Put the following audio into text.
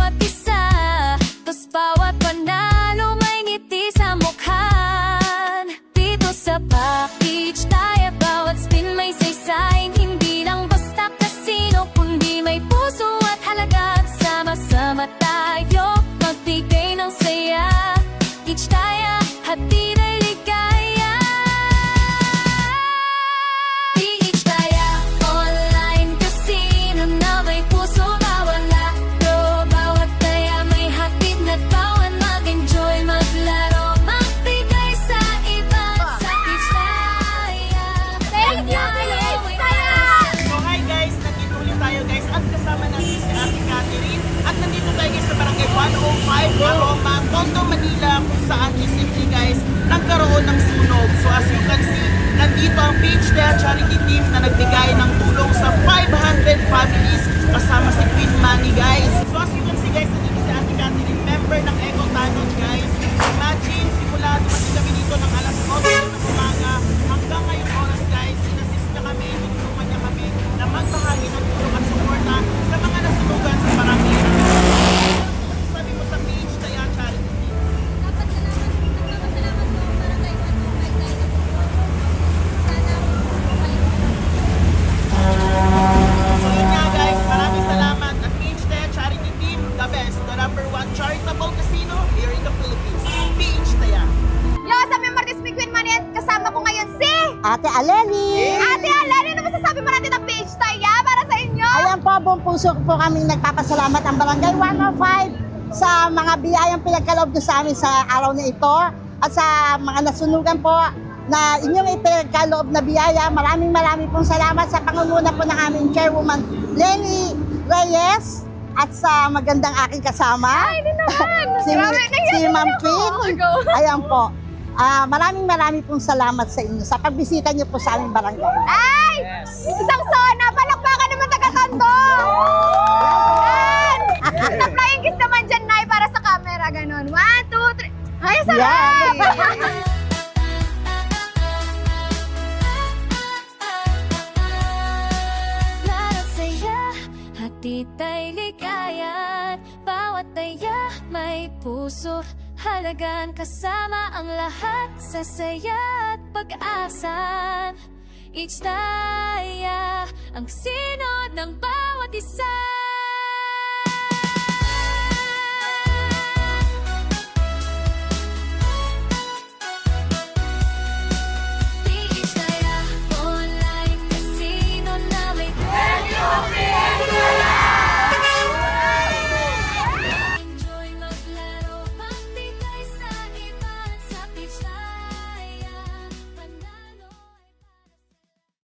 bawat isa. Tos bawat panalo may ngiti sa mukhaan. Dito sa package tayo, bawat spin may saysay. Hindi lang basta kasino, kundi may puso at halaga. Sama-sama tayo, magbigay ng saya. Each tayo, hatid ay ligaya. Each tayo, online casino na may puso bawat laro. Bawat taya may hatid na bawat mag-enjoy, maglaro, magbigay sa iba. Sa each tayo. Thank you, Each Taya! So hi guys, nandito ulit tayo guys at kasama natin si Ate Catherine at nandito tayo guys sa Barangay 105 Aroma, Tondo, Manila kung saan recently guys nagkaroon ng sunog. So as you can see, nandito ang Page Taya Charity Team na nagbigay ng tulong sa 500 families kasama si Queen Manny guys. So as you can see guys, nandito si Ate Catherine, member ng Eco Tanon guys. Imagine, simula dumating kami dito ng alas 8 ng umaga hanggang ngayong oras guys, inassist niya kami, tinulungan niya kami na magbahagi ng tulong at suporta sa mga nasunugan sa barangay. Ano sabi mo sa Page Taya Charity Team? Dapat salamat po para kay Juan po kahit tayo na po. Sana balik po. So yun nga guys, maraming salamat at Page Taya Charity Team, the best, the #1 charitable casino here in the Philippines. Page Taya. Yo, sa Martis Big Queen Manny at kasama ko ngayon si Ate Aleni! Ate Alani. Ano masasabi mo natin ng Page Taya para sa inyo? Ayan po, buong puso po kaming nagpapasalamat ang Barangay 105 sa mga biyayang pinagkaloob nyo sa amin sa araw na ito at sa mga nasunugan po na inyong ipinagkaloob na biyaya. Maraming pong salamat sa pangunguna po ng aming chairwoman Lenny Reyes at sa magandang aking kasama. Ay, hindi naman. si, Grabe, nahiya si naman Ma'am ako. Queen. Oh, go. Ayan po. Maraming pong salamat sa inyo sa pagbisita niyo po sa aming barangay. Ay! Isang sona! Palakpakan naman taga-kanto! Yan! Sa flying kiss naman dyan, Nay, para sa camera. Ganon. 1, 2, 3. Ay, sarap! Yan. Lahat saya, hatid ay ligayan. Bawat taya may puso, halagan. Kasama ang lahat sa saya at pag-asa. Each taya ang sinod ng bawat isa.